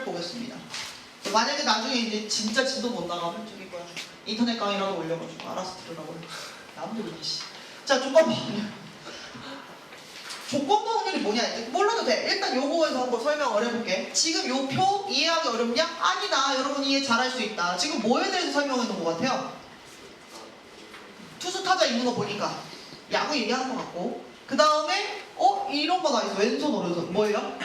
표를 보겠습니다. 만약에 나중에 이제 진짜 진도 못 나가면 저기 뭐야 인터넷 강의라도 올려가지고 알아서 들으라고 해. 남들 씨. 자 조건부 확률. 조건부 확률이 뭐냐? 몰라도 돼. 일단 요거에서 한번 설명을 해볼게. 지금 요 표 이해하기 어렵냐? 아니다. 여러분 이해 잘할 수 있다. 지금 뭐에 대해서 설명했는 것 같아요? 투수 타자 있는 거 보니까 야구 얘기하는 것 같고 그 다음에 이런 거 나있어. 왼손 오른손 뭐예요?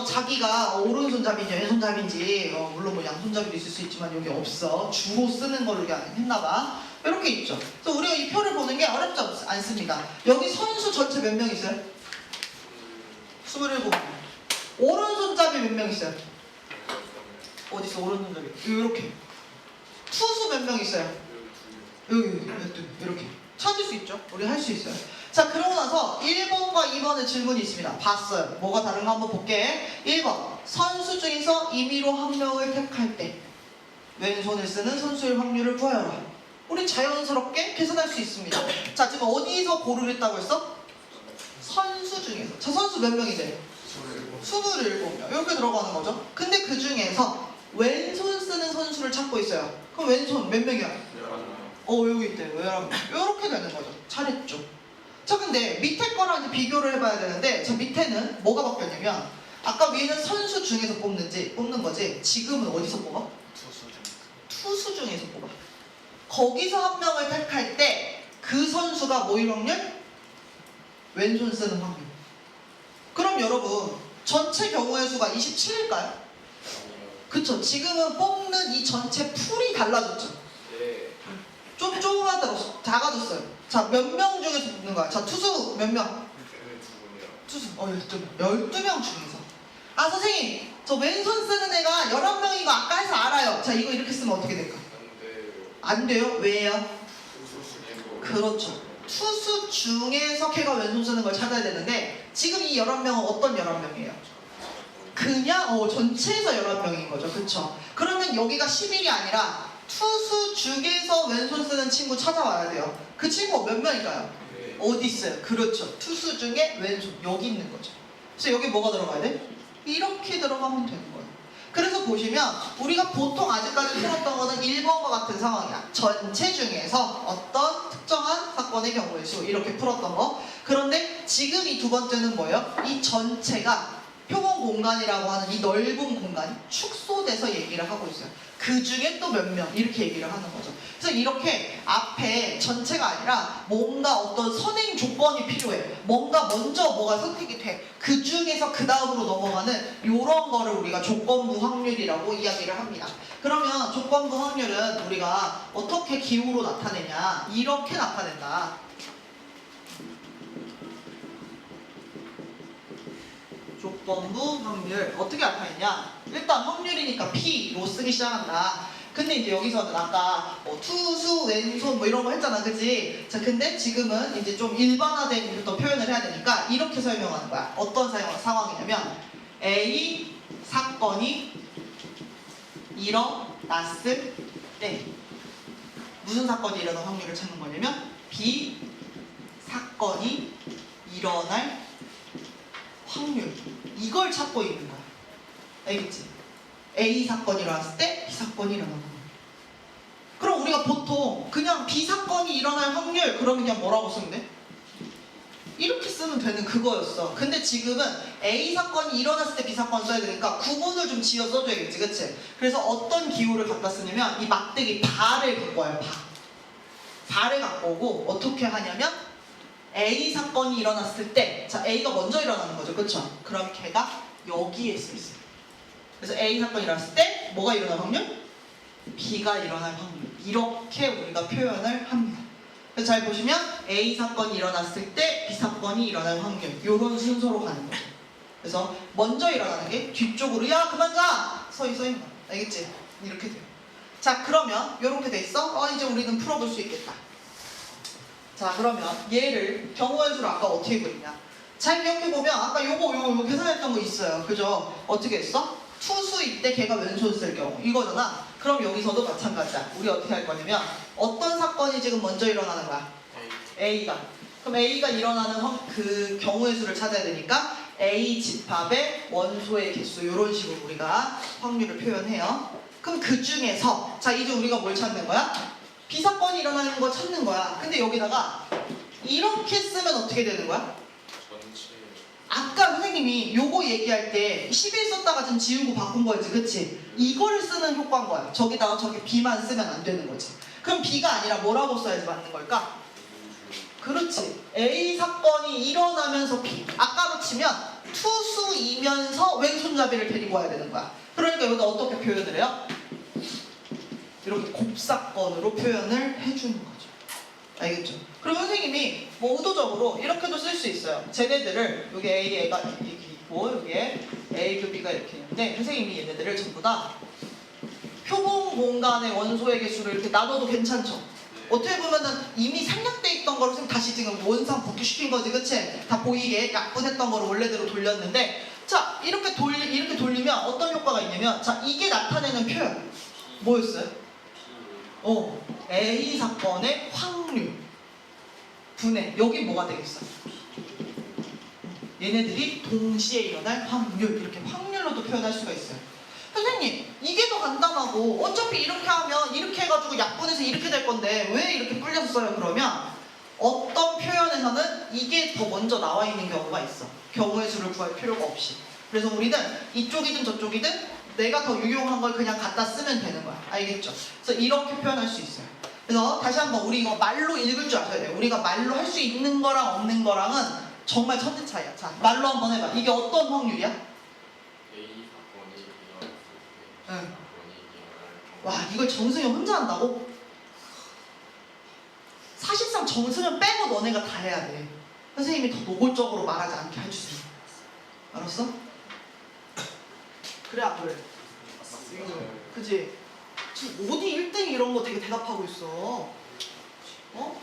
자기가 오른손잡이인지 왼손잡이인지 물론 뭐 양손잡이도 있을 수 있지만 여기 없어. 주로 쓰는 걸로 했나봐. 이렇게 있죠. 그래서 우리가 이 표를 보는 게 어렵지 않습니다. 여기 선수 전체 몇 명 있어요? 27명. 오른손잡이 몇 명 있어요? 어디 있어 오른손잡이? 이렇게. 투수 몇 명 있어요? 여기 이렇게. 찾을 수 있죠? 우리 할 수 있어요. 자 그러고 나서 1번과 2번의 질문이 있습니다. 봤어요. 뭐가 다른가 한번 볼게. 1번 선수 중에서 임의로 한 명을 택할 때 왼손을 쓰는 선수의 확률을 구하여라. 우리 자연스럽게 계산할 수 있습니다. 자 지금 어디서 고르겠다고 했어? 선수 중에서. 자 선수 몇 명이세요? 27명. 이렇게 들어가는 거죠. 근데 그 중에서 왼손 쓰는 선수를 찾고 있어요. 그럼 왼손 몇 명이야? 여기 있대요. 이렇게 되는 거죠. 잘했죠. 자 근데 밑에 거랑 이제 비교를 해봐야 되는데 저 밑에는 뭐가 바뀌었냐면 아까 위에는 선수 중에서 뽑는 거지 지금은 어디서 뽑아? 투수 중에서 뽑아. 거기서 한 명을 택할 때 그 선수가 뭐일 확률? 왼손 쓰는 확률. 그럼 여러분 전체 경우의 수가 27일까요? 그쵸. 지금은 뽑는 이 전체 풀이 달라졌죠. 좀 조그마하다고 작아졌어요. 자, 몇 명 중에서 뽑는 거야? 자, 투수 몇 명? 투수 12명 중에서. 아 선생님 저 왼손 쓰는 애가 11명인 거 아까 해서 알아요. 자 이거 이렇게 쓰면 어떻게 될까? 안 돼요. 왜요? 그렇죠. 투수 중에서 걔가 왼손 쓰는 걸 찾아야 되는데 지금 이 11명은 어떤 11명이에요? 그냥 전체에서 11명인 거죠. 그쵸? 그러면 여기가 10일이 아니라 투수 중에서 왼손 쓰는 친구 찾아와야 돼요. 그 친구 몇 명일까요? 어디 있어요? 그렇죠. 투수 중에 왼손 여기 있는 거죠. 그래서 여기 뭐가 들어가야 돼? 이렇게 들어가면 되는 거예요. 그래서 보시면 우리가 보통 아직까지 풀었던 거는 1번과 같은 상황이야. 전체 중에서 어떤 특정한 사건의 경우의 수 이렇게 풀었던 거. 그런데 지금 이 두 번째는 뭐예요? 이 전체가 표본 공간이라고 하는 이 넓은 공간이 축소돼서 얘기를 하고 있어요. 그 중에 또 몇 명 이렇게 얘기를 하는 거죠. 그래서 이렇게 앞에 전체가 아니라 뭔가 어떤 선행 조건이 필요해. 뭔가 먼저 뭐가 선택이 돼. 그 중에서 그 다음으로 넘어가는 이런 거를 우리가 조건부 확률이라고 이야기를 합니다. 그러면 조건부 확률은 우리가 어떻게 기호로 나타내냐? 이렇게 나타낸다. 조건부 확률 어떻게 나타내냐? 일단 확률이니까 P로 쓰기 시작한다. 근데 이제 여기서는 아까 투수, 왼손 뭐 이런 거 했잖아, 그치? 자, 근데 지금은 이제 좀 일반화된 또 표현을 해야 되니까 이렇게 설명하는 거야. 어떤 상황이냐면 A 사건이 일어났을 때 무슨 사건이 일어날 확률을 찾는 거냐면 B 사건이 일어날 확률 이걸 찾고 있는 거야. 알겠지? A 사건이 일어났을 때 B 사건이 일어나는 거야. 그럼 우리가 보통 그냥 B 사건이 일어날 확률 그러면 그냥 뭐라고 쓰면 돼? 이렇게 쓰면 되는 그거였어. 근데 지금은 A 사건이 일어났을 때 B 사건 써야 되니까 구분을 좀 지어 써줘야겠지, 그치? 그래서 어떤 기호를 갖다 쓰냐면 이 막대기 바를 갖고 와요. 바를 갖고 오고 어떻게 하냐면 A 사건이 일어났을 때, 자 A가 먼저 일어나는 거죠, 그쵸? 그럼 걔가 여기에 써 있어요. 그래서 A 사건이 일어났을 때 뭐가 일어날 확률? B가 일어날 확률. 이렇게 우리가 표현을 합니다. 그래서 잘 보시면 A 사건이 일어났을 때 B 사건이 일어날 확률 이런 순서로 가는 거죠. 그래서 먼저 일어나는 게 뒤쪽으로 야 그만 자! 서있는 거야. 알겠지? 이렇게 돼요. 자 그러면 이렇게 돼 있어? 이제 우리는 풀어볼 수 있겠다. 자 그러면 얘를 경우의 수를 아까 어떻게 구했냐? 잘 기억해보면 아까 요거 계산했던 거 있어요. 그죠? 어떻게 했어? 투수일 때 걔가 왼손 쓸 경우 이거잖아. 그럼 여기서도 마찬가지야. 우리 어떻게 할 거냐면 어떤 사건이 지금 먼저 일어나는 거야? A가. 그럼 A가 일어나는 그 경우의 수를 찾아야 되니까 A 집합의 원소의 개수 이런 식으로 우리가 확률을 표현해요. 그럼 그 중에서 자 이제 우리가 뭘 찾는 거야? B사건이 일어나는 거 찾는 거야. 근데 여기다가 이렇게 쓰면 어떻게 되는 거야? 전체 아까 선생님이 요거 얘기할 때 11 썼다가 좀 지우고 바꾼 거지, 그치? 이거를 쓰는 효과인 거야. 저기다가 저기 B만 쓰면 안 되는 거지. 그럼 B가 아니라 뭐라고 써야지 맞는 걸까? 그렇지. A 사건이 일어나면서 B. 아까로 치면 투수이면서 왼손잡이를 데리고 와야 되는 거야. 그러니까 여기다 어떻게 표현을 해요? 이렇게 곱사건으로 표현을 해주는 거죠. 알겠죠? 그럼 선생님이 뭐 의도적으로 이렇게도 쓸 수 있어요. 쟤네들을 여기 A가 이렇게 있고 여기에 A, B가 이렇게 있는데 선생님이 얘네들을 전부 다 표본 공간의 원소의 개수를 이렇게 나눠도 괜찮죠? 어떻게 보면은 이미 생략돼 있던 거를 선생님 다시 지금 원상 복귀시킨 거지, 그치? 다 보이게 약분했던 거를 원래대로 돌렸는데 자 이렇게 돌리면 어떤 효과가 있냐면 자 이게 나타내는 표현 뭐였어요? A 사건의 확률 분해 여기 뭐가 되겠어? 얘네들이 동시에 일어날 확률 이렇게 확률로도 표현할 수가 있어요. 선생님 이게 더 간단하고 어차피 이렇게 하면 이렇게 해가지고 약분해서 이렇게 될 건데 왜 이렇게 불려서 써요? 그러면 어떤 표현에서는 이게 더 먼저 나와 있는 경우가 있어. 경우의 수를 구할 필요가 없이. 그래서 우리는 이쪽이든 저쪽이든 내가 더 유용한 걸 그냥 갖다 쓰면 되는 거야. 알겠죠? 그래서 이렇게 표현할 수 있어요. 그래서 다시 한번 우리 이거 말로 읽을 줄 아셔야 돼요. 우리가 말로 할 수 있는 거랑 없는 거랑은 정말 천지 차이야. 자, 말로 한번 해봐. 이게 어떤 확률이야? A 사건이 일어났을 때 응. 사건이 일어날 와, 이걸 정승이 혼자 한다고? 사실상 정승을 빼고 너네가 다 해야 돼. 선생님이 더 노골적으로 말하지 않게 해주세요. 알았어? 그래 안 그래? 그지? 지금 어디 1등 이런 거 되게 대답하고 있어. 어?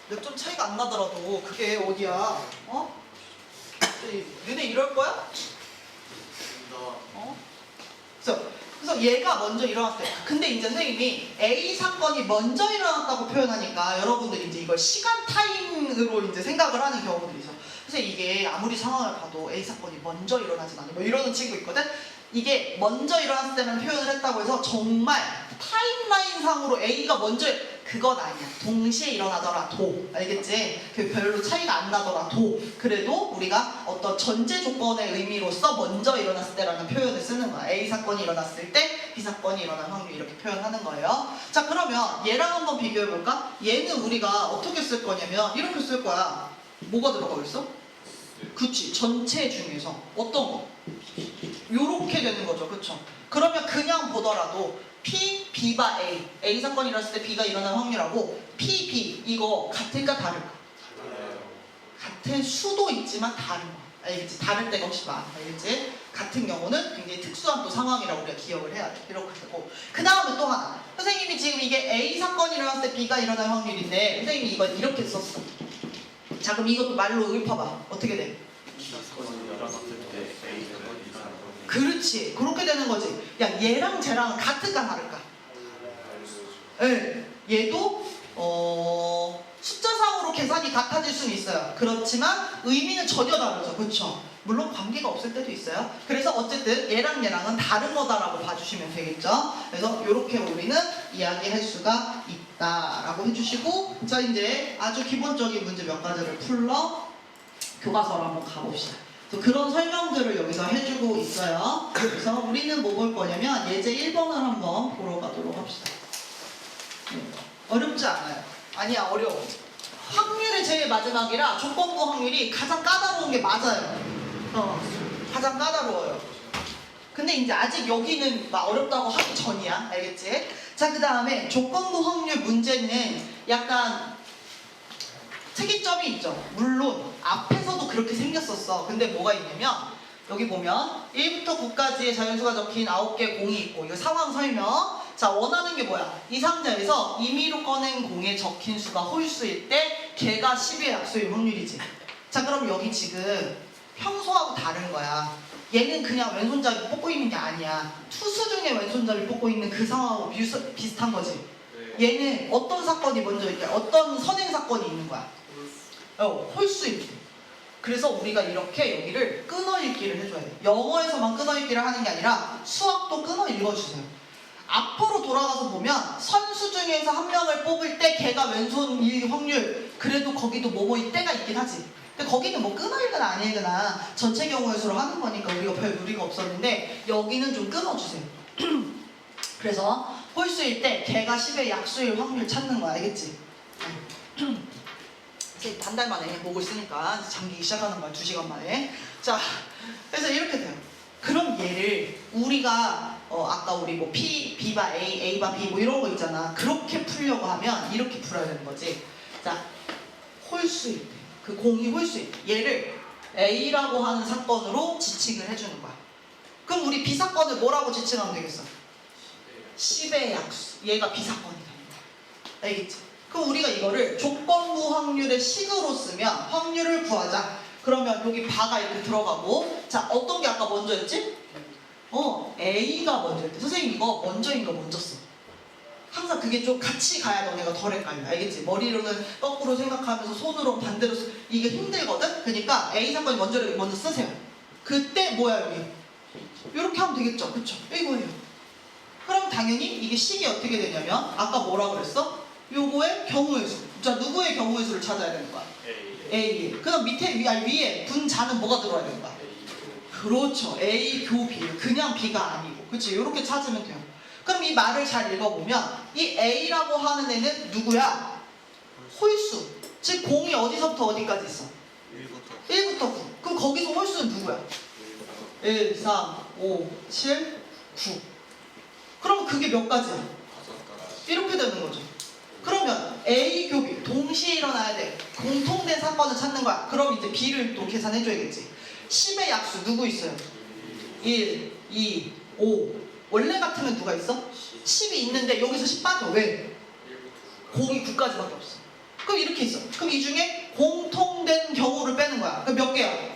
몇 점 차이가 안 나더라도 그게 어디야? 어? 너네 이럴 거야? 어? 그래서 얘가 먼저 일어났대. 근데 이제 선생님이 A 사건이 먼저 일어났다고 표현하니까 여러분들이 이제 이걸 시간 타임으로 이제 생각을 하는 경우들이 있어. 그래서 이게 아무리 상황을 봐도 A 사건이 먼저 일어나진 않아. 뭐 이러는 친구 있거든? 이게 먼저 일어났을 때만 표현을 했다고 해서 정말 타임라인상으로 A가 먼저 그건 아니야. 동시에 일어나더라도 알겠지? 그 별로 차이가 안 나더라도 그래도 우리가 어떤 전제 조건의 의미로서 먼저 일어났을 때라는 표현을 쓰는 거야. A 사건이 일어났을 때 B 사건이 일어날 확률 이렇게 표현하는 거예요. 자 그러면 얘랑 한번 비교해 볼까? 얘는 우리가 어떻게 쓸 거냐면 이렇게 쓸 거야. 뭐가 들어가 있어? 그치, 전체 중에서 어떤 거? 요렇게 되는 거죠, 그쵸? 그러면 그냥 보더라도 P, B가 A, A 사건이 일어났을 때 B가 일어날 확률하고 P, B 이거 같을까 다를까? 같은 수도 있지만 다른 거. 알겠지? 다를 때가 혹시 많아. 알겠지? 같은 경우는 굉장히 특수한 또 상황이라고 우리가 기억을 해야 돼. 이렇게 되고. 그 다음에 또 하나. 선생님이 지금 이게 A 사건이 일어났을 때 B가 일어날 확률인데 선생님이 이걸 이렇게 썼어. 자 그럼 이것도 말로 읊어봐. 어떻게 돼? 사건이 일어났을 때 A 사건이 그렇지. 그렇게 되는 거지. 야 얘랑 쟤랑 같을까 다를까? 네. 얘도 숫자상으로 계산이 같아질 수는 있어요. 그렇지만 의미는 전혀 다르죠. 그렇죠? 물론 관계가 없을 때도 있어요. 그래서 어쨌든 얘랑 얘랑은 다른 거다라고 봐주시면 되겠죠. 그래서 이렇게 우리는 이야기할 수가 있다라고 해주시고 자 이제 아주 기본적인 문제 몇 가지를 풀러 교과서로 한번 가봅시다. 그런 설명들을 여기서 해주고 있어요. 그래서 우리는 뭐 볼 거냐면 예제 1번을 한번 보러 가도록 합시다. 어렵지 않아요. 아니야 어려워. 확률의 제일 마지막이라 조건부 확률이 가장 까다로운 게 맞아요. 가장 까다로워요. 근데 이제 아직 여기는 막 어렵다고 하기 전이야. 알겠지? 자 그 다음에 조건부 확률 문제는 약간 특이점이 있죠. 물론 앞에서도 그렇게 생겼었어. 근데 뭐가 있냐면 여기 보면 1부터 9까지의 자연수가 적힌 9개 공이 있고 이거 상황 설명. 자 원하는 게 뭐야? 이 상태에서 임의로 꺼낸 공에 적힌 수가 홀수일 때 걔가 10의 약수일 확률이지. 자 그럼 여기 지금 평소하고 다른 거야. 얘는 그냥 왼손잡이 뽑고 있는 게 아니야. 투수 중에 왼손잡이 뽑고 있는 그 상황하고 비슷한 거지. 얘는 어떤 사건이 먼저 있대? 어떤 선행 사건이 있는 거야? 홀수일 때. 그래서 우리가 이렇게 여기를 끊어 읽기를 해줘야 돼. 영어에서만 끊어 읽기를 하는 게 아니라 수학도 끊어 읽어주세요. 앞으로 돌아가서 보면 선수 중에서 한 명을 뽑을 때 걔가 왼손일 확률, 그래도 거기도 뭐뭐일 때가 있긴 하지. 근데 거기는 뭐 끊어 읽거나 안 읽거나 전체 경우의 수로 하는 거니까 우리가 별 무리가 없었는데 여기는 좀 끊어주세요. 그래서 홀수일 때 걔가 10의 약수일 확률 찾는 거야. 알겠지? 이제 한 달 만에 보고 있으니까 잠기기 시작하는 거야. 2시간 만에. 자, 그래서 이렇게 돼요. 그럼 얘를 우리가 아까 우리 뭐 P, B바 A, A바 B 뭐 이런 거 있잖아. 그렇게 풀려고 하면 이렇게 풀어야 되는 거지. 자, 홀수일 때, 그 공이 홀수일 때 얘를 A라고 하는 사건으로 지칭을 해주는 거야. 그럼 우리 B 사건을 뭐라고 지칭하면 되겠어? 10의 약수. 얘가 B 사건이 됩니다. 알겠지? 그럼 우리가 이거를 조건부 확률의 식으로 쓰면 확률을 구하자. 그러면 여기 바가 이렇게 들어가고, 자, 어떤 게 아까 먼저였지? A가 먼저였대. 선생님 이거 먼저인 거 먼저 써. 항상 그게 좀 같이 가야 너네가 덜 헷갈려. 알겠지? 머리로는 거꾸로 생각하면서 손으로 반대로 이게 힘들거든? 그러니까 A 사건이 먼저 쓰세요. 그때 뭐야 여기? 이렇게 하면 되겠죠? 그쵸? 이거예요. 그럼 당연히 이게 식이 어떻게 되냐면 아까 뭐라 그랬어? 요거의 경우의 수. 자, 누구의 경우의 수를 찾아야 되는 거야? A. 그럼 밑에 위에 분자는 뭐가 들어야 되는 거야? 그렇죠. A 교 B. 그냥 B가 아니고. 그치? 이렇게 찾으면 돼요. 그럼 이 말을 잘 읽어보면 이 A라고 하는 애는 누구야? 홀수. 즉 공이 어디서부터 어디까지 있어? 1부터 9. 그럼 거기서 홀수는 누구야? 1, 3, 5, 7, 9. 그럼 그게 몇 가지야? 이렇게 되는 거죠. 그러면 A 교 B 동시에 일어나야 돼. 공통된 사건을 찾는 거야. 그럼 이제 B를 또 계산해줘야겠지. 10의 약수 누구 있어요? 1, 2, 5. 원래 같으면 누가 있어? 10이 있는데 여기서 10 빠져. 왜? 공이 9까지밖에 없어. 그럼 이렇게 있어. 그럼 이 중에 공통된 경우를 빼는 거야. 그럼 몇 개야?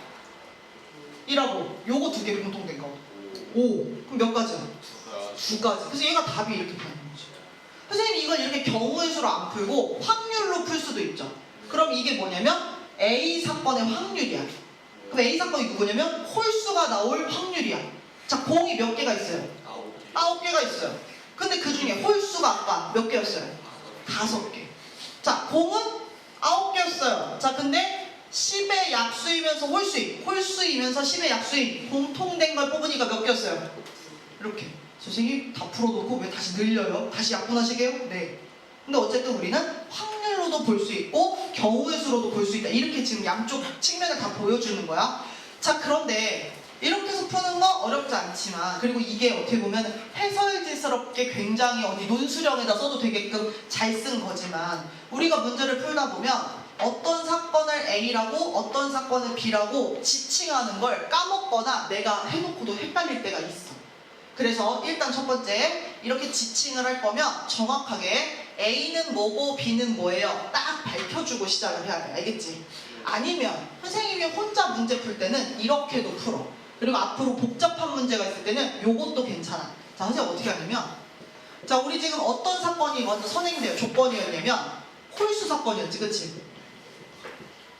1하고 요거 2개 공통된 거 5. 그럼 몇 가지야? 2가지. 그래서 얘가 답이 이렇게 되는 거지. 선생님이 이걸 이렇게 경우의 수로 안 풀고 확률로 풀 수도 있죠. 그럼 이게 뭐냐면 A 사건의 확률이야. 그럼 A 사건이 누구냐면 홀수가 나올 확률이야. 자, 공이 몇 개가 있어요? 9개가 있어요. 근데 그 중에 홀수가 아까 몇 개였어요? 5개. 자, 공은 9개였어요. 자, 근데 10의 약수이면서 홀수이면서 10의 약수인 공통된 걸 뽑으니까 몇 개였어요? 이렇게. 선생님 다 풀어놓고 왜 다시 늘려요? 다시 약분하시게요? 네. 근데 어쨌든 우리는 확률로도 볼 수 있고 경우의 수로도 볼 수 있다. 이렇게 지금 양쪽 측면을 다 보여주는 거야. 자, 그런데 이렇게 해서 푸는 거 어렵지 않지만, 그리고 이게 어떻게 보면 해설지스럽게 굉장히 어디 논수령에다 써도 되게끔 잘 쓴 거지만, 우리가 문제를 풀다 보면 어떤 사건을 A라고 어떤 사건을 B라고 지칭하는 걸 까먹거나 내가 해놓고도 헷갈릴 때가 있어. 그래서 일단 첫 번째, 이렇게 지칭을 할 거면 정확하게 A는 뭐고 B는 뭐예요? 딱 밝혀주고 시작을 해야 돼. 알겠지? 아니면 선생님이 혼자 문제 풀 때는 이렇게도 풀어. 그리고 앞으로 복잡한 문제가 있을 때는 요것도 괜찮아. 자, 선생님 어떻게 하냐면, 자, 우리 지금 어떤 사건이 먼저 선행돼요? 조건이었냐면 홀수 사건이었지, 그치?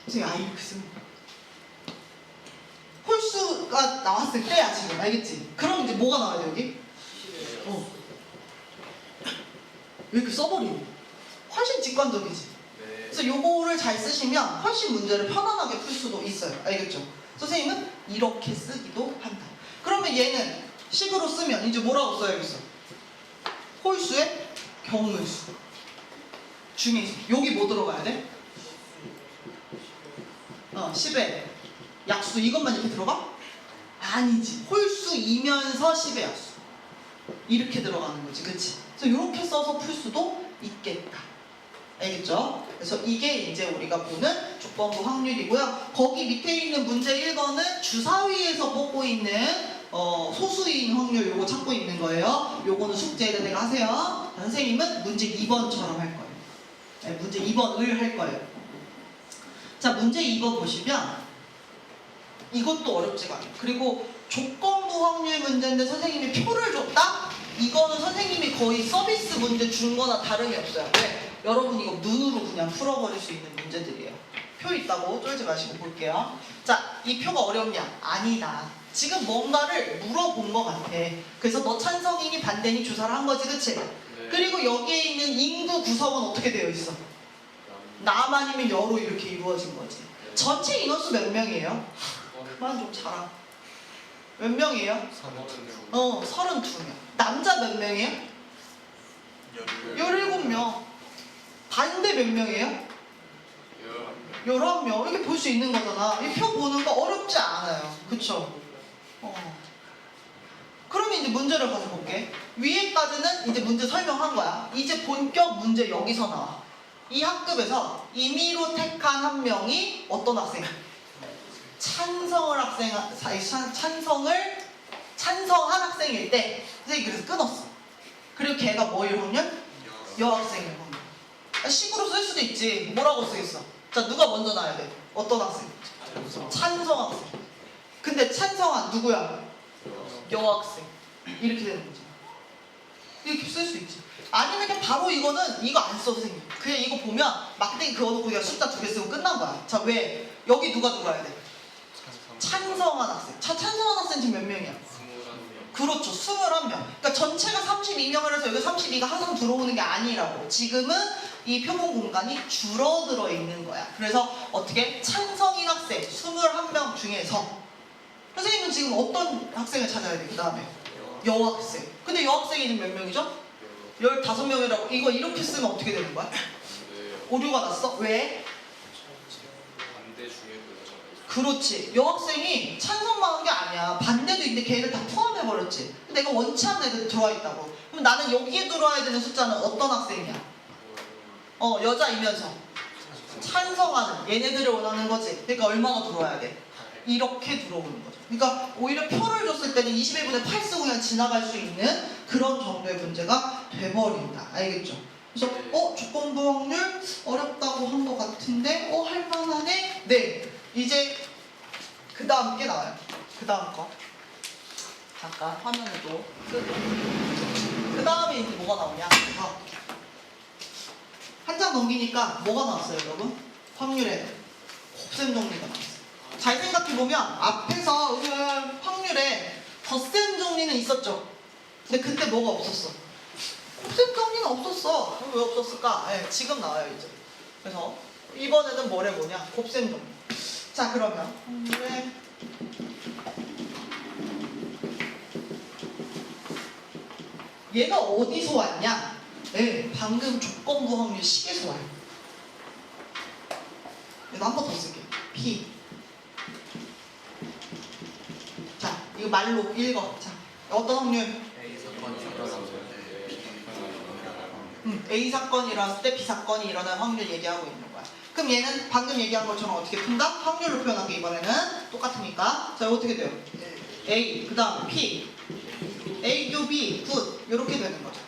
선생님 이렇게 쓰는 거야. 홀수가 나왔을 때야 지금. 알겠지? 그럼 이제 뭐가 나와야 돼 여기? 왜 이렇게 써버리고? 훨씬 직관적이지. 그래서 요거를 잘 쓰시면 훨씬 문제를 편안하게 풀 수도 있어요. 알겠죠? 선생님은 이렇게 쓰기도 한다. 그러면 얘는 식으로 쓰면 이제 뭐라고 써야겠어? 홀수의 경우의 수 중에 여기 뭐 들어가야 돼? 10의 약수 이것만 이렇게 들어가? 아니지. 홀수이면서 10의 약수 이렇게 들어가는 거지. 그치? 그래서 이렇게 써서 풀 수도 있겠다. 알겠죠? 그래서 이게 이제 우리가 보는 조건부 확률이고요. 거기 밑에 있는 문제 1번은 주사위에서 뽑고 있는 소수인 확률 요거 찾고 있는 거예요. 요거는 숙제에다 내가 하세요. 선생님은 문제 2번처럼 할 거예요. 네, 문제 2번을 할 거예요. 자, 문제 2번 보시면 이것도 어렵지가 않아요. 그리고 조건부 확률 문제인데 선생님이 표를 줬다? 이거는 선생님이 거의 서비스 문제 준 거나 다름이 없어요. 왜? 여러분 이거 눈으로 그냥 풀어버릴 수 있는 문제들이에요. 표 있다고 쫄지 마시고 볼게요. 자, 이 표가 어렵냐? 아니다. 지금 뭔가를 물어본 것 같아. 그래서 너 찬성이니 반대니 조사를 한 거지, 그치? 네. 그리고 여기에 있는 인구 구성은 어떻게 되어 있어? 남 아니면 여로 이렇게 이루어진 거지. 전체 인원수 몇 명이에요? 그만 좀 자라. 몇 명이에요? 32명. 남자 몇 명이에요? 17명. 반대 몇 명이에요? 11명. 이렇게 볼 수 있는 거잖아. 이 표 보는 거 어렵지 않아요. 그쵸? 그러면 이제 문제를 가져볼게. 위에까지는 이제 문제 설명한 거야. 이제 본격 문제 여기서 나와. 이 학급에서 임의로 택한 한 명이 어떤 학생? 찬성한 학생일 때 선생님이 그래서 끊었어. 그리고 걔가 뭐일 확률? 여학생일 확률. 식으로 쓸 수도 있지. 뭐라고 쓰겠어? 자, 누가 먼저 나와야 돼? 어떤 학생? 찬성 학생. 근데 찬성한 누구야? 여학생. 이렇게 되는 거지. 이렇게 쓸 수 있지. 아니면 그냥 바로 이거는 이거 안 써, 선생님. 그냥 이거 보면 막대기 그어놓고 그냥 숫자 2개 쓰고 끝난 거야. 자, 왜? 여기 누가 들어와야 돼? 찬성한 학생. 찬성한 학생 지금 몇 명이야? 21명. 그렇죠. 21명. 그러니까 전체가 32명을 해서 여기 32가 항상 들어오는 게 아니라고. 지금은 이 표본 공간이 줄어들어 있는 거야. 그래서 어떻게? 찬성인 학생 21명 중에서 선생님은 지금 어떤 학생을 찾아야 돼? 그 다음에 여학생. 근데 여학생이 지금 몇 명이죠? 15명이라고. 이거 이렇게 쓰면 어떻게 되는 거야? 오류가 났어? 왜? 반대 중에도 여자가 있어. 그렇지. 여학생이 찬성만 한 게 아니야. 반대도 있는데 걔를 다 포함해버렸지. 내가 원치 않는 애들 들어와 있다고. 그럼 나는 여기에 들어와야 되는 숫자는 어떤 학생이야? 여자이면서 찬성하는 얘네들을 원하는 거지. 그러니까 얼마가 들어와야 돼? 이렇게 들어오는 거죠. 그러니까 오히려 표를 줬을 때는 21분의 8 쓰고 그냥 지나갈 수 있는 그런 정도의 문제가 돼버린다. 알겠죠? 그래서 조건부 확률 어렵다고 한 것 같은데 할만하네? 네. 이제 그 다음 게 나와요. 그 다음 거. 잠깐 화면을 또 끄고. 그 다음에 이제 뭐가 나오냐? 한 장 넘기니까 뭐가 나왔어요, 여러분? 확률에 곱셈 정리가 나왔어요. 잘 생각해보면 앞에서 확률에 덧셈 정리는 있었죠. 근데 그때 뭐가 없었어? 곱셈 정리는 없었어. 그럼 왜 없었을까? 지금 나와요, 이제. 그래서 이번에는 뭘 해보냐? 곱셈 정리. 자, 그러면 확률에 얘가 어디서 왔냐? 방금 조건부 확률 식에서 와요. 얘도 한 번 더 쓸게요. P. 자, 이거 말로 읽어. 자, 어떤 확률? A 사건이 일어났을 때 B 사건이 일어난 확률 얘기하고 있는 거야. 그럼 얘는 방금 얘기한 것처럼 어떻게 푼다? 확률로 표현한 게 이번에는 똑같으니까. 자, 이거 어떻게 돼요? A, 그 다음 P. A, U, B, 굿. 이렇게 되는 거죠.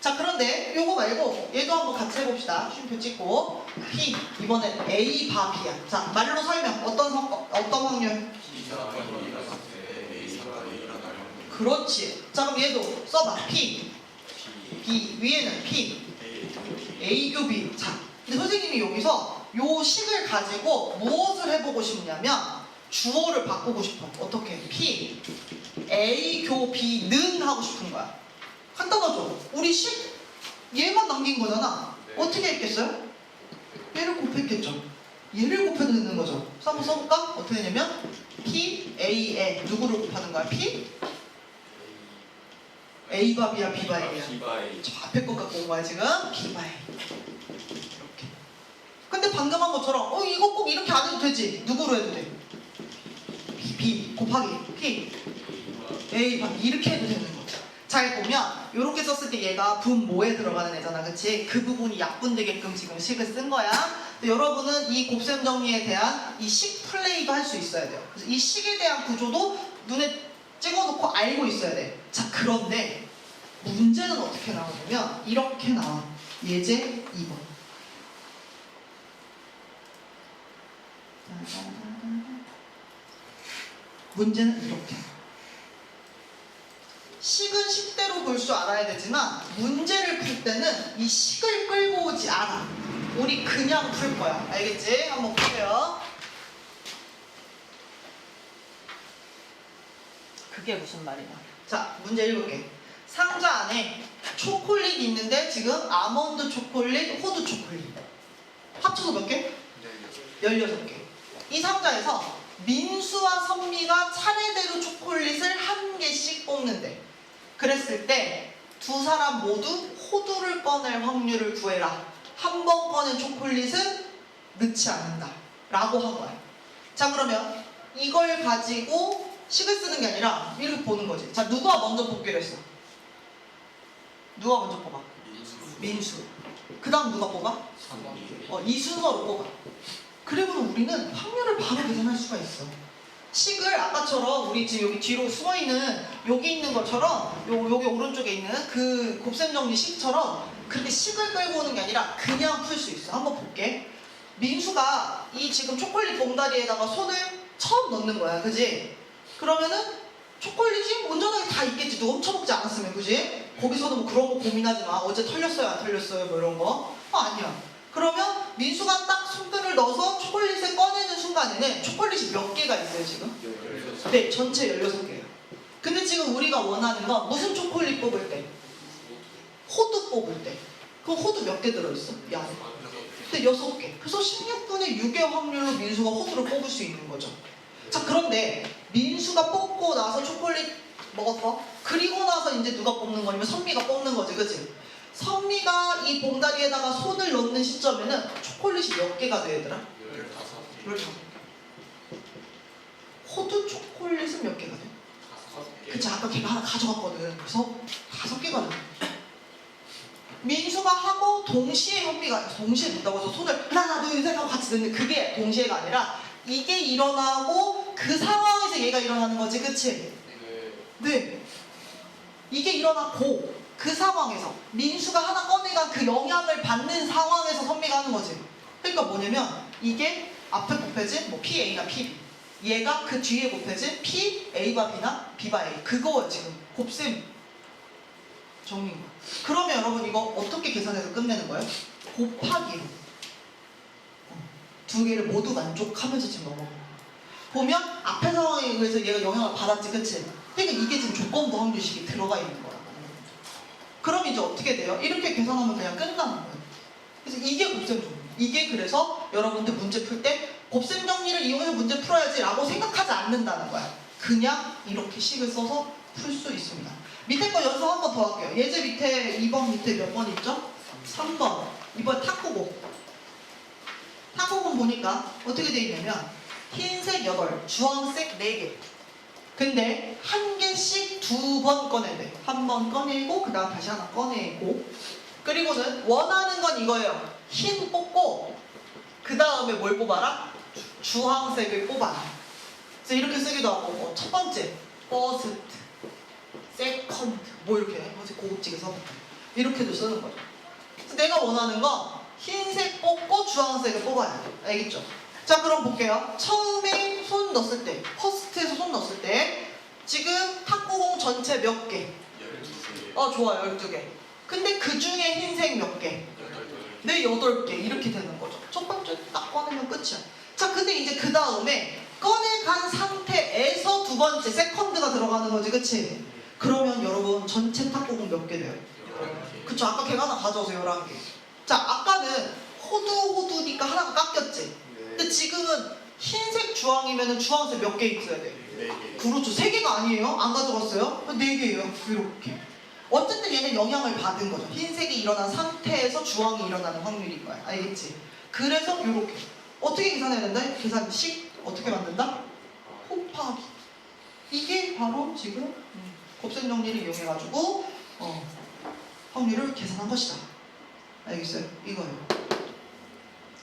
자, 그런데 요거 말고 얘도 한번 같이 해봅시다. 쉼표 찍고 P, 이번엔 A 바 B야. 자, 말로 설명. 어떤 확률? 그렇지. 자, 그럼 얘도 써봐. P, B, 위에는 P, A, U, B. 자, 근데 선생님이 여기서 요 식을 가지고 무엇을 해보고 싶냐면 주어를 바꾸고 싶어. 어떻게? P, A, 교, B는 하고 싶은 거야. 간단하죠? 우리 식 얘만 남긴 거잖아. 네. 어떻게 했겠어요? 얘를 곱했겠죠. 얘를 곱해도 되는 거죠. 그래서 한번 써볼까? 어떻게 되냐면 P, A에 누구를 곱하는 거야? P, A바 B야, B바 A야. 저 앞에 것 갖고 온 거야 지금. B바 A. 이렇게. 근데 방금 한 것처럼 이거 꼭 이렇게 안 해도 되지. 누구로 해도 돼? B 곱하기 P, A바 B 이렇게 해도 되는 거죠. 잘 보면 이렇게 썼을 때 얘가 분모에 들어가는 애잖아, 그치? 그 부분이 약분되게끔 지금 식을 쓴 거야. 근데 여러분은 이 곱셈 정리에 대한 이 식 플레이도 할 수 있어야 돼요. 그래서 이 식에 대한 구조도 눈에 찍어놓고 알고 있어야 돼. 자, 그런데 문제는 어떻게 나오냐면 이렇게 나와. 예제 2번. 문제는 이렇게. 식은 식대로 볼 줄 알아야 되지만 문제를 풀 때는 이 식을 끌고 오지 않아. 우리 그냥 풀 거야. 알겠지? 한번 볼게요. 그게 무슨 말이냐. 자, 문제 읽을게. 상자 안에 초콜릿이 있는데 지금 아몬드 초콜릿, 호두 초콜릿 합쳐서 몇 개? 16개. 이 상자에서 민수와 선미가 차례대로 초콜릿을 한 개씩 뽑는데, 그랬을 때 두 사람 모두 호두를 꺼낼 확률을 구해라. 한 번 꺼낸 초콜릿은 넣지 않는다 라고 한 거야. 자, 그러면 이걸 가지고 식을 쓰는 게 아니라 이렇게 보는 거지. 자, 누가 먼저 뽑기로 했어? 누가 먼저 뽑아? 민수. 그 다음 누가 뽑아? 이 순서로 뽑아. 그리고는 우리는 확률을 바로 계산할 수가 있어. 식을 아까처럼 우리 지금 여기 뒤로 숨어있는 여기 있는 것처럼 여기 오른쪽에 있는 그 곱셈정리 식처럼 그렇게 식을 끌고 오는 게 아니라 그냥 풀 수 있어. 한번 볼게. 민수가 이 지금 초콜릿 봉다리에다가 손을 처음 넣는 거야. 그지? 그러면은 초콜릿이 온전하게 다 있겠지. 누가 훔쳐먹지 않았으면. 그지? 거기서도 뭐 그런 거 고민하지 마. 어제 털렸어요 안 털렸어요 뭐 이런 거. 아니야. 그러면 민수가 딱 손등을 넣어서 초콜릿을 꺼내는 순간에는 초콜릿이 몇 개가 있어요 지금? 네, 전체 16개예요. 근데 지금 우리가 원하는 건 무슨 초콜릿 뽑을 때? 호두 뽑을 때. 그럼 호두 몇 개 들어있어? 이 안에? 근데 6개. 그래서 16분의 6의 확률로 민수가 호두를 뽑을 수 있는 거죠. 자, 그런데 민수가 뽑고 나서 초콜릿 먹었어? 그리고 나서 이제 누가 뽑는 거냐면 선미가 뽑는 거지, 그치? 선미가 이 봉다리에다가 손을 넣는 시점에는 초콜릿이 몇 개가 돼야 되더라? 15개. 호두 초콜릿은 몇 개가 돼? 5개. 그치, 아까 걔가 하나 가져갔거든. 그래서 5개가 돼. 민수가 하고 동시에 현미가 동시에 넣는다고 해서 손을 하나 둘 셋 하고 같이 넣는 그게 동시에가 아니라 이게 일어나고 그 상황에서 얘가 일어나는 거지, 그치? 네. 이게 일어나고 그 상황에서 민수가 하나 꺼내간 그 영향을 받는 상황에서 선미가 하는 거지. 그러니까 뭐냐면 이게 앞에 곱해진 뭐 PA나 PB, 얘가 그 뒤에 곱해진 P, A바 B나 B바 A, 그거 지금 곱셈 정리인 거야. 그러면 여러분 이거 어떻게 계산해서 끝내는 거예요? 곱하기로 두 개를 모두 만족하면서 지금 넘어가는 거야. 보면 앞에 상황에 의해서 얘가 영향을 받았지, 그치? 그러니까 이게 지금 조건부 확률식이 들어가 있는 거야. 그럼 이제 어떻게 돼요? 이렇게 계산하면 그냥 끝나는 거예요. 그래서 이게 곱셈 정리. 이게 그래서 여러분들 문제 풀 때 곱셈 정리를 이용해서 문제 풀어야지 라고 생각하지 않는다는 거야. 그냥 이렇게 식을 써서 풀 수 있습니다. 밑에 거 연습 한 번 더 할게요. 예제 밑에 2번 밑에 몇 번 있죠? 3번. 이번 탁구공. 탁구공 보니까 어떻게 돼 있냐면 흰색 8, 주황색 4개. 근데 한 개씩 2번 꺼내야 돼. 한 번 꺼내고 그 다음 다시 하나 꺼내고, 그리고는 원하는 건 이거예요. 흰 뽑고 그 다음에 뭘 뽑아라? 주황색을 뽑아라. 그래서 이렇게 쓰기도 하고 첫 번째 퍼스트, 세컨드 뭐 이렇게 뭐지 고급지게 써 이렇게도 쓰는 거죠. 그래서 내가 원하는 건 흰색 뽑고 주황색을 뽑아야 돼. 알겠죠? 자, 그럼 볼게요. 처음에 손 넣었을 때, 퍼스트에서 손 넣었을 때 지금 탁구공 전체 몇 개? 12개. 좋아요. 12개. 근데 그 중에 흰색 몇 개? 8개. 네, 8개. 이렇게 되는 거죠. 첫 번째 딱 꺼내면 끝이야. 자, 근데 이제 그 다음에 꺼내간 상태에서 두 번째 세컨드가 들어가는 거지, 그치? 그러면 여러분 전체 탁구공 몇 개 돼요? 11개. 그쵸, 아까 걔가 하나 가져오세요. 11개. 자, 아까는 호두니까 하나가 깎였지. 근데 지금은 흰색 주황이면 주황색 몇 개 있어야 돼? 4개. 그렇죠. 3개가 아니에요? 안 가져갔어요? 4개예요. 이렇게. 어쨌든 얘는 영향을 받은 거죠. 흰색이 일어난 상태에서 주황이 일어나는 확률인 거야. 알겠지? 그래서 이렇게. 어떻게 계산해야 된다? 계산식 어떻게 만든다? 곱하기. 이게 바로 지금 곱셈 정리를 이용해가지고 확률을 계산한 것이다. 알겠어요? 이거예요.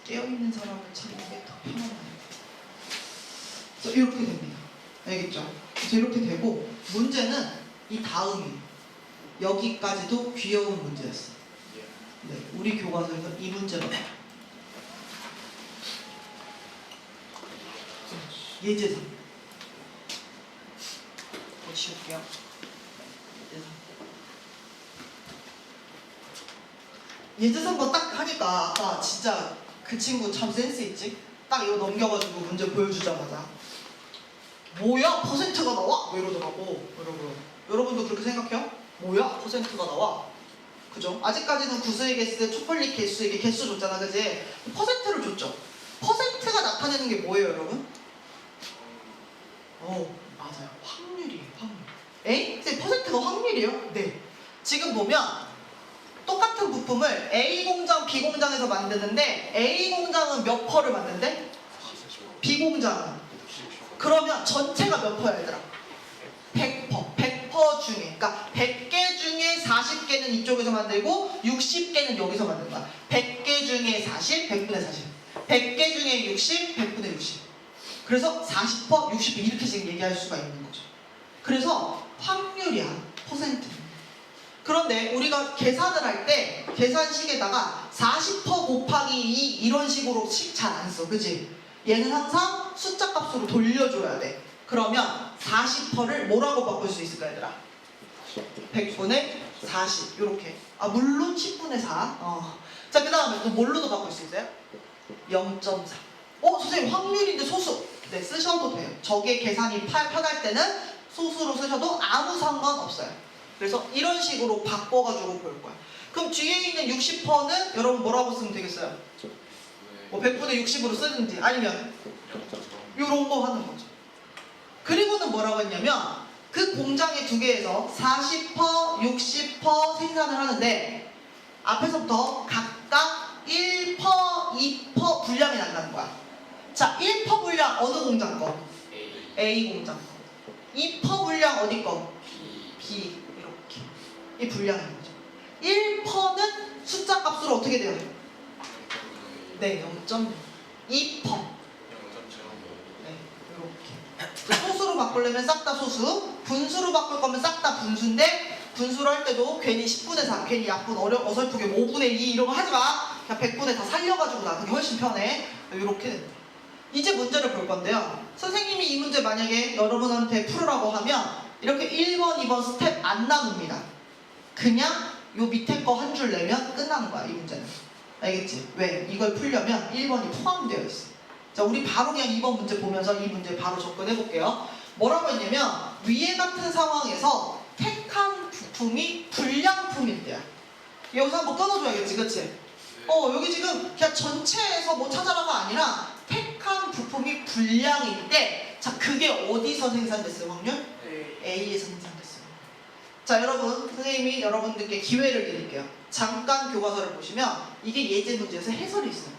깨어있는 사람을 찾는 게 더 편하다. 그래서 이렇게 됩니다. 알겠죠? 그래서 이렇게 되고 문제는 이 다음이 여기까지도 귀여운 문제였어. 네, 우리 교과서에서 이 문제로 예제상 지울게요. 예제상. 예제선거 딱 하니까 아까 진짜 그 친구 참 센스 있지? 딱 이거 넘겨가지고 문제 보여주자마자 뭐야 퍼센트가 나와? 뭐 이러더라고. 여러분도 그렇게 생각해요? 뭐야 퍼센트가 나와? 그죠? 아직까지는 구수의 개수, 초콜릿 개수에게 개수 줬잖아, 그지? 퍼센트를 줬죠. 퍼센트가 나타내는 게 뭐예요, 여러분? 맞아요. 확률이에요, 확률. 에이? 쌤, 퍼센트가 확률이에요? 네. 지금 보면 똑같은 부품을 A 공장, B 공장에서 만드는데 A 공장은 몇 퍼를 만든대? B 공장은. 그러면 전체가 몇 퍼야, 얘들아? 100퍼. 100퍼 중에, 그러니까 100개 중에 40개는 이쪽에서 만들고 60개는 여기서 만든 거야. 100개 중에 40, 100분의 40. 100개 중에 60, 100분의 60. 그래서 40%, 60% 이렇게 지금 얘기할 수가 있는 거죠. 그래서 확률이야, 퍼센트. 그런데 우리가 계산을 할 때 계산식에다가 40% 곱하기 2 이런 식으로 식 잘 안 써, 그지? 얘는 항상 숫자 값으로 돌려줘야 돼. 그러면 40%를 뭐라고 바꿀 수 있을까, 얘들아? 100분의 40 이렇게. 물론 10분의 4. 자, 그 다음에 또 뭘로도 바꿀 수 있어요? 0.4. 선생님 확률인데 소수. 네, 쓰셔도 돼요. 저게 계산이 편할 때는 소수로 쓰셔도 아무 상관없어요. 그래서 이런 식으로 바꿔가지고 볼 거야. 그럼 뒤에 있는 60%는 여러분 뭐라고 쓰면 되겠어요? 100분의 60으로 쓰든지 아니면 이런 거 하는 거죠. 그리고는 뭐라고 했냐면 그 공장의 두 개에서 40%, 60% 생산을 하는데 앞에서부터 각각 1%, 2% 분량이 난다는 거야. 자, 1% 분량 어느 공장 거? A 공장 거. 2% 분량 어디 거? B. 이렇게. 이 분량인 거죠. 1%는 숫자 값으로 어떻게 돼요? 네, 0.2%. 네, 이렇게. 소수로 바꾸려면 싹 다 소수, 분수로 바꿀 거면 싹 다 분수인데 분수로 할 때도 괜히 10분의 4, 괜히 약분 어설프게 5분의 2 이런 거 하지 마. 그냥 100분의 다 살려가지고 나누는 게 훨씬 편해. 이렇게 된다. 이제 문제를 볼 건데요. 선생님이 이 문제 만약에 여러분한테 풀으라고 하면 이렇게 1번, 2번 스텝 안 나눕니다. 그냥 요 밑에 거 한 줄 내면 끝나는 거야, 이 문제는. 알겠지? 왜? 이걸 풀려면 1번이 포함되어 있어. 자, 우리 바로 그냥 2번 문제 보면서 이 문제 바로 접근해 볼게요. 뭐라고 했냐면 위에 같은 상황에서 택한 부품이 불량품일 때야. 여기서 한번 끊어줘야겠지, 그치? 여기 지금 그냥 전체에서 뭐 찾아라가 아니라 택한 부품이 불량일 때, 자, 그게 어디서 생산됐어요, 확률? A에서 생산됐어요. 자, 여러분, 선생님이 여러분들께 기회를 드릴게요. 잠깐 교과서를 보시면 이게 예제 문제에서 해설이 있어요.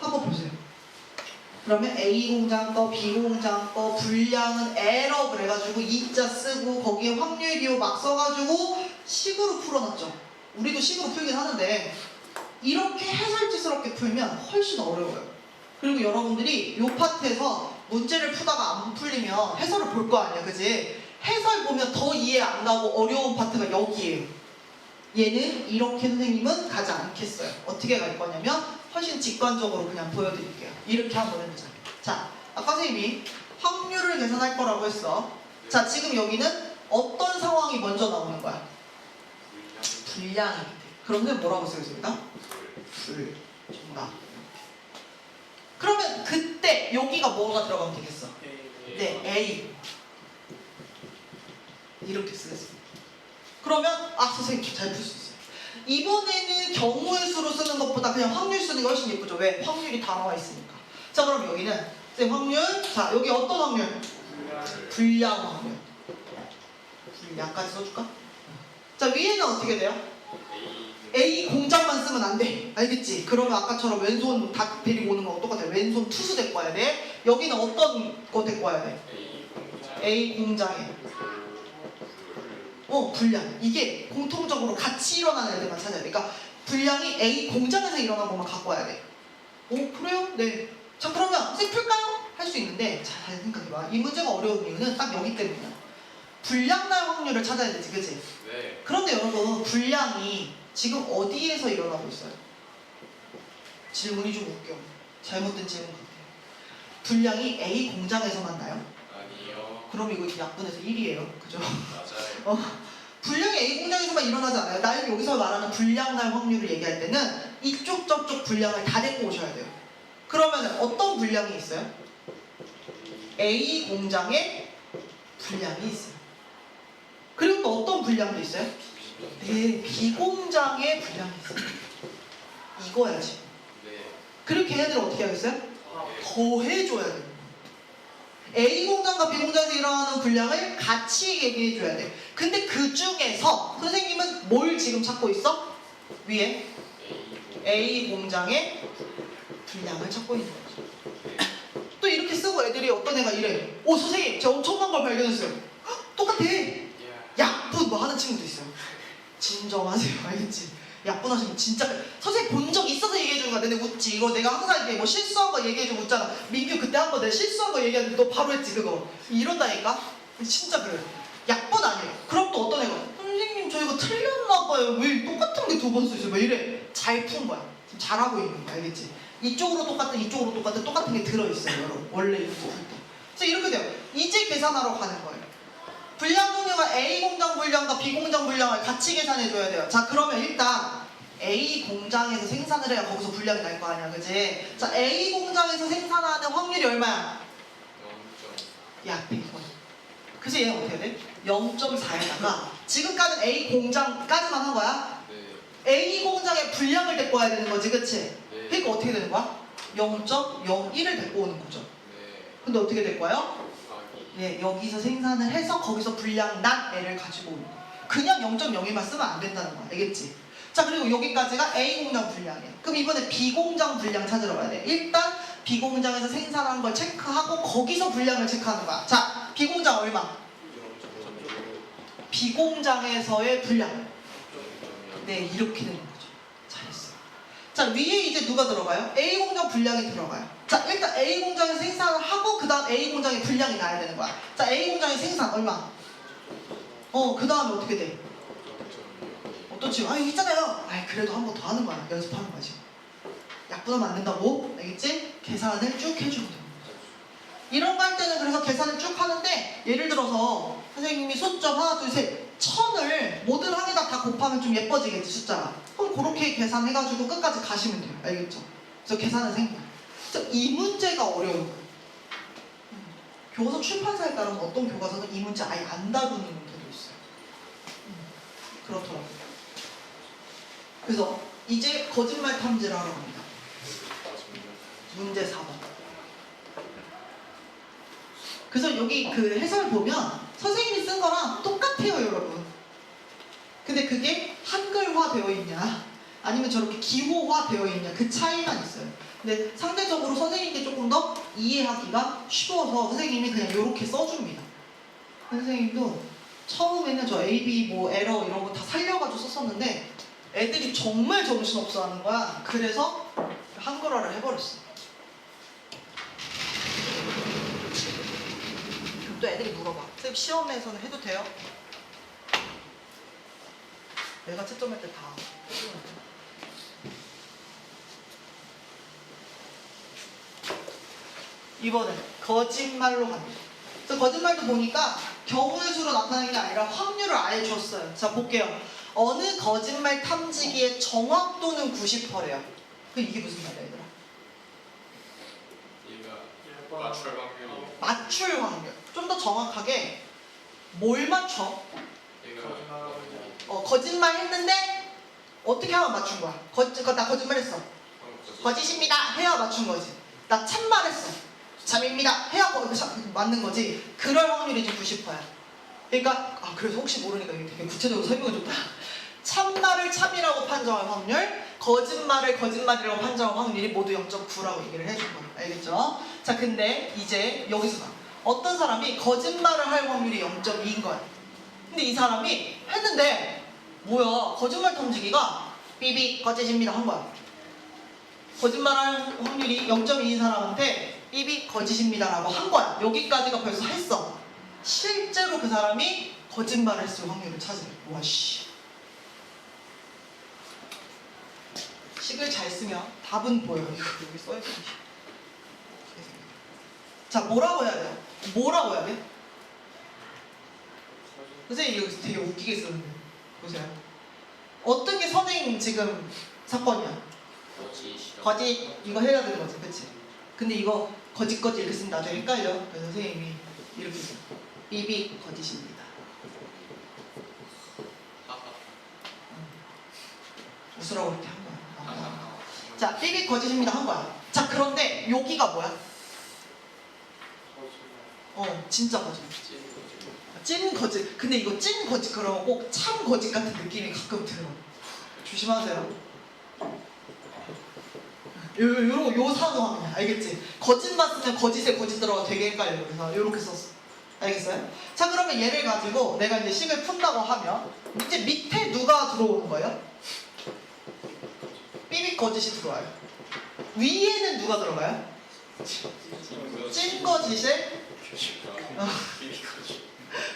한번 보세요. 그러면 A 공장 거, B 공장 거, 분량은 에러 그래가지고 2자 쓰고 거기에 확률 기호 막 써가지고 식으로 풀어놨죠. 우리도 식으로 풀긴 하는데 이렇게 해설지스럽게 풀면 훨씬 어려워요. 그리고 여러분들이 이 파트에서 문제를 푸다가 안 풀리면 해설을 볼 거 아니야, 그지? 해설 보면 더 이해 안 가고 어려운 파트가 여기에요. 얘는 이렇게 선생님은 가지 않겠어요. 어떻게 갈 거냐면 훨씬 직관적으로 그냥 보여드릴게요. 이렇게 한번 해보자. 자, 아까 선생님이 확률을 계산할 거라고 했어. 자, 지금 여기는 어떤 상황이 먼저 나오는 거야? 분량이. 그럼 선생님 뭐라고 쓰겠습니다? 불. 정답. 그러면 그때 여기가 뭐가 들어가면 되겠어? 네, A. 이렇게 쓰겠습니다. 그러면 선생님 잘 풀 수 있어요. 이번에는 경우의 수로 쓰는 것보다 그냥 확률 쓰는 게 훨씬 예쁘죠. 왜? 확률이 다 나와 있으니까. 자, 그럼 여기는 선생님 확률. 자, 여기 어떤 확률? 불량 확률. 불량까지 써줄까? 자, 위에는 어떻게 돼요? A 공장만 쓰면 안 돼. 알겠지? 그러면 아까처럼 왼손 다 데리고 오는 거랑 똑같아요. 왼손 투수 데리고 와야 돼. 여기는 어떤 거 데리고 와야 돼? A 공장에. 분량. 이게 공통적으로 같이 일어나는 애들만 찾아야 돼. 그러니까 분량이 A 공장에서 일어난 것만 갖고 와야 돼. 그래요? 네. 자, 그러면 선생님 풀까요? 할 수 있는데 잘 생각해봐. 이 문제가 어려운 이유는 딱 여기 때문이야. 분량날 확률을 찾아야 되지, 그치? 네. 그런데 여러분, 분량이 지금 어디에서 일어나고 있어요? 질문이 좀 웃겨. 잘못된 질문 같아요. 분량이 A 공장에서만 나요? 아니요. 그럼 이거 약분해서 1이에요. 그죠? 맞아요. 분량이 A 공장에서만 일어나지 않아요. 날 여기서 말하는 분량날 확률을 얘기할 때는 이쪽 저쪽 분량을 다 데리고 오셔야 돼요. 그러면 어떤 분량이 있어요? A 공장에 분량이 있어요. 그리고 또 어떤 분량도 있어요? 네, B 공장에 분량이 있어요. 이거야 지금. 네. 그리고 걔네들은 어떻게 하겠어요? 아, 네. 더해줘야 돼요. A 공장과 B 공장에서 일어나는 분량을 같이 얘기해줘야 돼. 근데 그 중에서 선생님은 뭘 지금 찾고 있어? 위에 A 공장의 분량을 찾고 있는 거죠. 또 이렇게 쓰고 애들이 어떤 애가 이래. 오 선생님 제가 엄청난 걸 발견했어요. 헉, 똑같아. 약분 뭐 하는 친구도 있어요. 진정하세요. 알겠지? 약분하시면 진짜 선생님 본 적 있어서 얘기해주는 거야. 내가 웃지. 이거 내가 항상 이렇게 뭐 실수한 거 얘기해주고 웃잖아. 민규 그때 한 번 내가 실수한 거 얘기하는데 너 바로 했지 그거. 이런다니까? 진짜 그래요. 약분 아니에요. 그럼 또 어떤 애가 선생님 저 이거 틀렸나 봐요. 왜 똑같은 게 두 번 쓰있어요? 막 이래. 잘 푼 거야. 지금 잘하고 있는 거야. 알겠지? 이쪽으로 똑같은 이쪽으로 똑같은 게 들어있어요. 여러분. 원래 이거 풀 때. 그래서 이렇게 돼요. 이제 계산하러 가는 거예요. 분량 종류가 A 공장 분량과 B 공장 분량을 같이 계산해 줘야 돼요. 자 그러면 일단 A 공장에서 생산을 해야 거기서 분량이 날 거 아니야, 그지? 자 A 공장에서 생산하는 확률이 얼마야? 0.4. 야 100원. 그래서 얘는 어떻게 돼? 0.4에다가 지금까지는 A 공장까지만 한 거야. 네. A 공장의 분량을 데리고 와야 되는 거지, 그치? 네. 그러니까 어떻게 되는 거야? 0.01을 데리고 오는 거죠. 네. 근데 어떻게 될 거예요? 곱하기. 예, 여기서 생산을 해서 거기서 분량 난 애를 가지고 오는 거야. 그냥 0.01만 쓰면 안 된다는 거야. 알겠지? 자, 그리고 여기까지가 A 공장 분량이에요. 그럼 이번에 B 공장 분량 찾으러 가야 돼. 일단 B 공장에서 생산하는 걸 체크하고 거기서 분량을 체크하는 거야. 자, B 공장 얼마? B 공장에서의 분량. 네, 이렇게 되는 거죠. 잘했어요. 자, 위에 이제 누가 들어가요? A 공장 분량이 들어가요. 자, 일단 A 공장에서 생산을 하고 그 다음 A 공장의 분량이 나야 되는 거야. 자, A 공장의 생산 얼마? 그 다음에 어떻게 돼? 어떤 친구? 여기 있잖아요. 그래도 한 번 더 하는 거야. 연습하는 거지. 약분하면 안 된다고. 알겠지? 계산을 쭉 해주면 돼요. 이런 거 할 때는 그래서 계산을 쭉 하는데 예를 들어서 선생님이 소점 하나 둘 셋 1000을 모든 항에다 다 곱하면 좀 예뻐지겠지 숫자가. 그럼 그렇게 계산해가지고 끝까지 가시면 돼요. 알겠죠? 그래서 계산은 생겨요. 그래서 이 문제가 어려운 거예요. 교과서 출판사에 따르면 어떤 교과서는 이 문제 아예 안 다루는 문제도 있어요. 그렇더라고요. 그래서 이제 거짓말 탐지를 하러 갑니다. 문제 4번. 그래서 여기 그 해설 보면 선생님이 쓴 거랑 똑같아요, 여러분. 근데 그게 한글화 되어 있냐 아니면 저렇게 기호화 되어 있냐 그 차이만 있어요. 근데 상대적으로 선생님께 조금 더 이해하기가 쉬워서 선생님이 그냥 이렇게 써줍니다. 선생님도 처음에는 저 A, B, 뭐 에러 이런 거 다 살려가지고 썼었는데 애들이 정말 정신없어 하는 거야. 그래서 한글화를 해버렸어. 또 애들이 물어봐. 선생님 시험에서는 해도 돼요? 내가 채점할 때 다 해주면 돼. 이번엔 거짓말로 갑니다. 그래서 거짓말도 보니까 경우의 수로 나타나는 게 아니라 확률을 아예 줬어요. 자 볼게요. 어느 거짓말 탐지기의 정확도는 90%래요. 그 이게 무슨 말이야 얘들아? 얘가 맞출 확률이. 맞출 확률. 좀 더 정확하게 뭘 맞춰? 얘가 거짓말 했는데 어떻게 하면 맞춘 거야? 나 거짓말 했어. 거짓입니다. 해야 맞춘 거지. 나 참말했어. 참입니다. 해야 맞는 거지. 그럴 확률이 이제 90%야. 그러니까 그래서 혹시 모르니까 이게 되게 구체적으로 설명해줬다. 참말을 참이라고 판정할 확률, 거짓말을 거짓말이라고 판정할 확률이 모두 0.9라고 얘기를 해준 거예요. 알겠죠? 자, 근데 이제 여기서 봐. 어떤 사람이 거짓말을 할 확률이 0.2인 거야. 근데 이 사람이 했는데 뭐야? 거짓말 탐지기가 삐삐 거짓입니다 한 거야. 거짓말할 확률이 0.2인 사람한테 삐삐 거짓입니다라고 한 거야. 여기까지가 벌써 했어. 실제로 그 사람이 거짓말을 했을 확률을 찾으래. 와 씨. 식을 잘 쓰면 답은 보여. 이거 여기 써있어. 자, 뭐라고 해야 돼요? 뭐라고 해야 돼? 선생님 여기서 되게 웃기게 쓰는데 보세요. 어떤 게 선생님 지금 사건이야? 거짓 이거 해야 되는 거지, 그치? 근데 이거 거짓 이렇게 쓰면 나중에 헷갈려. 그래서 선생님이 이렇게 써. 삐빅 거짓입니다. 웃으라고 이렇게 한 거야. 자, 삐빅 거짓입니다 한 거야. 자, 그런데 여기가 뭐야? 진짜 거짓. 찐 거짓. 근데 이거 찐 거짓 그러면 꼭 참 거짓 같은 느낌이 가끔 들어. 조심하세요. 요 상황이야. 알겠지? 거짓만 쓰면 거짓에 거짓 들어가 되게 헷갈려. 그래서 요렇게 썼어. 알겠어요? 자, 그러면 얘를 가지고 내가 이제 식을 푼다고 하면 이제 밑에 누가 들어오는 거예요? 삐빅 거짓이 들어와요. 위에는 누가 들어가요? 찐 거짓에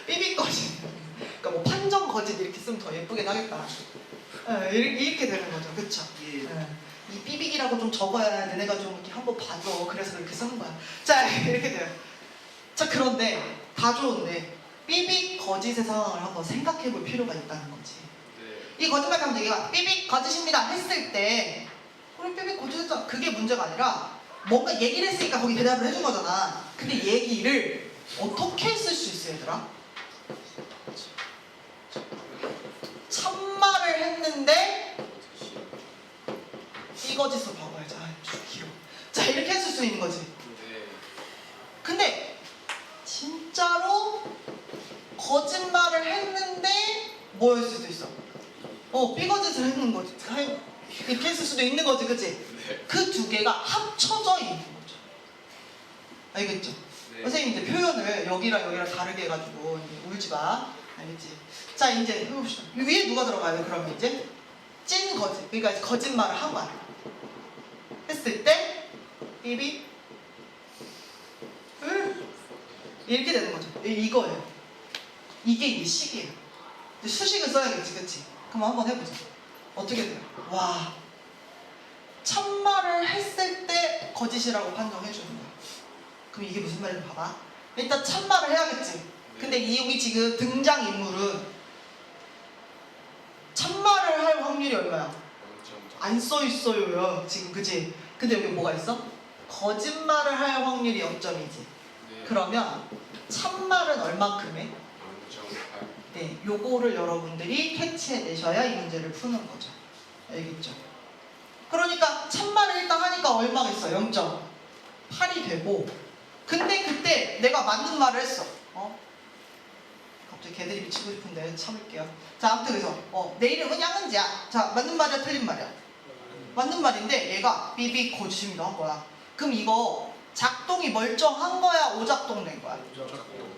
삐빅 거짓. 그러니까 뭐 판정 거짓 이렇게 쓰면 더 예쁘긴 하겠다. 이렇게 되는 거죠. 그쵸? 이 삐빅이라고 좀 적어야 너네가 좀 이렇게 한번 봐줘. 그래서 이렇게 쓰는 거야. 자, 이렇게 돼요. 자, 그런데 다 좋은데 삐빅 거짓의 상황을 한번 생각해 볼 필요가 있다는 거지. 이 거짓말 감독이가 삐빅 거짓입니다 했을 때 우리 삐빅 거짓이잖아. 그게 문제가 아니라 뭔가 얘기를 했으니까 거기 대답을 해준 거잖아. 근데 얘기를 어떻게 쓸 수 있어, 얘들아? 참말을 했는데 이 거짓을 봐봐야지. 귀여워. 자, 이렇게 했을 수 있는 거지. 근데 진짜로 거짓말을 했는데 뭐였을 수도 있어? 삐거짓을 했는 거지. 이렇게 했을 수도 있는 거지, 그치? 그 두 개가 합쳐져 있는 거죠. 알겠죠? 선생님 이제 표현을 여기랑 다르게 해가지고 이제 울지 마. 알겠지? 자, 이제 해봅시다. 위에 누가 들어가요? 그러면 이제 찐 거짓. 그러니까 거짓말을 한 거야. 했을 때 삐빅 이렇게 되는 거죠. 이거예요. 이게 이제 식이에요. 수식을 써야겠지, 그치? 그럼 한번 해보자. 어떻게 돼요? 와, 참말을 했을 때 거짓이라고 판정해주는 거야. 그럼 이게 무슨 말인지 봐봐. 일단 참말을 해야겠지. 근데 여기 지금 등장인물은 참말을 할 확률이 얼마야? 안 써있어요 지금, 그치? 근데 여기 뭐가 있어? 거짓말을 할 확률이 0점이지. 그러면 참말은 얼마큼 해? 네, 요거를 여러분들이 캐치해내셔야 이 문제를 푸는 거죠. 알겠죠? 그러니까 참말을 일단 하니까 얼마겠어? 0.8이 되고, 근데 그때 내가 맞는 말을 했어. 갑자기 개들이 미치고 싶은데 참을게요. 자, 아무튼 그래서 내 이름은 양은지야. 자, 맞는 말이야 틀린 말이야? 맞는 말인데 얘가 삐빅 거짓입니다 한 거야. 그럼 이거 작동이 멀쩡한 거야? 오작동된 거야?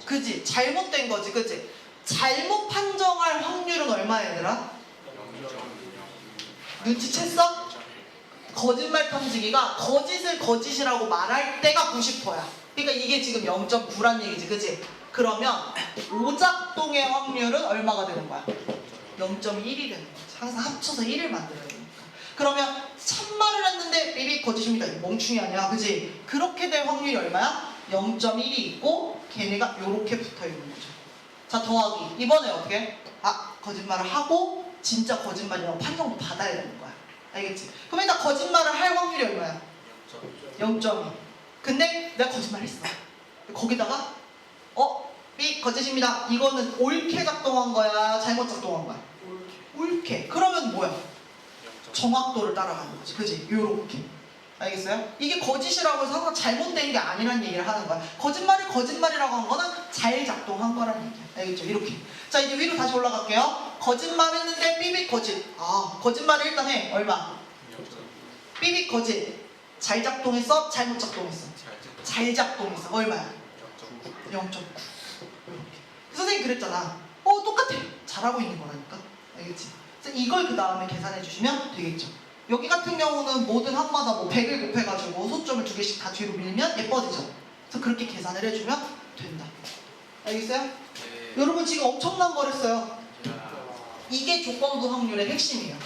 그지? 잘못된 거지, 그지? 잘못 판정할 확률은 얼마야, 얘들아? 눈치챘어? 거짓말 탐지기가 거짓을 거짓이라고 말할 때가 90%야. 그러니까 이게 지금 0.9란 얘기지, 그지? 그러면 오작동의 확률은 얼마가 되는 거야? 0.1이 되는 거지. 항상 합쳐서 1을 만들어야 되니까. 그러면 참말을 했는데 삐빅 거짓입니다. 멍충이 아니야, 그지? 그렇게 될 확률이 얼마야? 0.1이 있고 걔네가 요렇게 붙어있는 거죠. 자, 더하기. 이번에 어떻게? 거짓말을 하고 진짜 거짓말이라고 판정도 받아야 되는 거야. 알겠지? 그럼 일단 거짓말을 할 확률이 얼마야? 0.2. 근데 내가 거짓말했어. 거기다가 삐 거짓입니다. 이거는 옳게 작동한 거야? 잘못 작동한 거야? 옳게. 그러면 뭐야? 정확도를 따라가는 거지. 그지? 요렇게. 알겠어요? 이게 거짓이라고 해서 항상 잘못된 게 아니란 얘기를 하는 거야. 거짓말을 거짓말이라고 한 거는 잘 작동한 거란 얘기야. 알겠죠? 이렇게. 자, 이제 위로 다시 올라갈게요. 거짓말 했는데 삐빅 거짓. 거짓말을 일단 해. 얼마? 삐빅 거짓. 잘 작동했어? 잘못 작동했어? 잘 작동했어. 얼마야? 0.9. 선생님 그랬잖아. 똑같아. 잘하고 있는 거라니까. 알겠지? 그래서 이걸 그 다음에 계산해 주시면 되겠죠. 여기 같은 경우는 모든 합마다 뭐 100을 곱해가지고 소점을 2개씩 다 뒤로 밀면 예뻐지죠. 그래서 그렇게 계산을 해주면 된다. 알겠어요? 네. 여러분 지금 엄청난 걸 했어요. 이게 조건부 확률의 핵심이에요.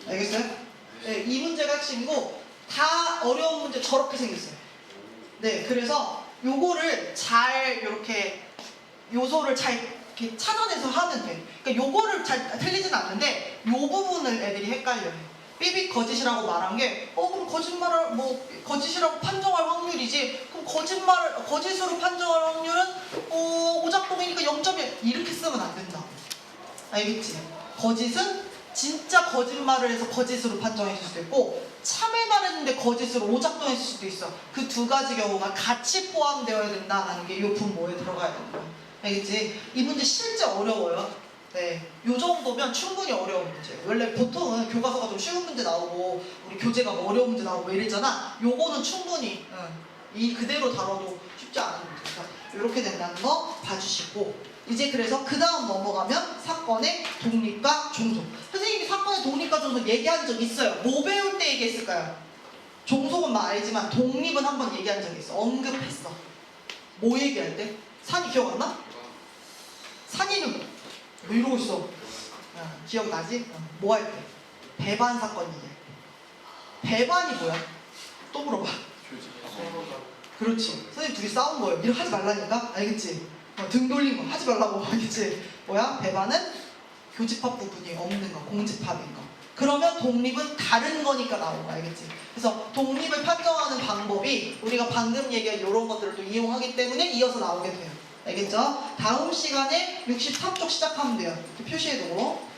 알겠어요? 네, 이 문제가 핵심이고 다 어려운 문제 저렇게 생겼어요. 네, 그래서 요거를 잘 이렇게 요소를 잘 이렇게 찾아내서 하면 돼. 그러니까 요거를 잘 틀리진 않는데 요 부분을 애들이 헷갈려요. 삐빅 거짓이라고 말한 게 그럼 거짓말을 거짓이라고 판정할 확률이지 그럼 거짓으로 판정할 확률은 오작동이니까 0.1 이렇게 쓰면 안 된다. 알겠지? 거짓은 진짜 거짓말을 해서 거짓으로 판정했을 수도 있고 참을 말했는데 거짓으로 오작동했을 수도 있어. 그 두 가지 경우가 같이 포함되어야 된다는 게 요 분모에 들어가야 되는 거야. 알겠지? 이 문제 실제 어려워요. 네, 요 정도면 충분히 어려운 문제예요. 원래 보통은 교과서가 좀 쉬운 문제 나오고 우리 교재가 뭐 어려운 문제 나오고 이러잖아. 요거는 충분히 이 그대로 다뤄도 쉽지 않은 문제니까 이렇게 된다는 거 봐주시고 이제 그래서 그 다음 넘어가면 사건의 독립과 종속. 선생님이 사건의 독립과 종속 얘기한 적 있어요. 뭐 배울 때 얘기했을까요? 종속은 알지만 독립은 한번 얘기한 적이 있어. 언급했어. 뭐 얘기할 때? 산이 기억 안 나? 산이는 뭐 이러고 있어. 기억나지? 뭐 할 때? 배반 사건 얘기해. 배반이 뭐야? 또 물어봐. 그렇지. 선생님 둘이 싸운 거예요. 이렇게 하지 말라니까? 알겠지? 등 돌린 거 하지 말라고. 알겠지? 뭐야? 배반은 교집합 부분이 없는 거, 공집합인 거. 그러면 독립은 다른 거니까 나온 거. 알겠지? 그래서 독립을 판정하는 방법이 우리가 방금 얘기한 이런 것들을 또 이용하기 때문에 이어서 나오게 돼요. 알겠죠? 다음 시간에 63쪽 시작하면 돼요. 이렇게 표시해두고.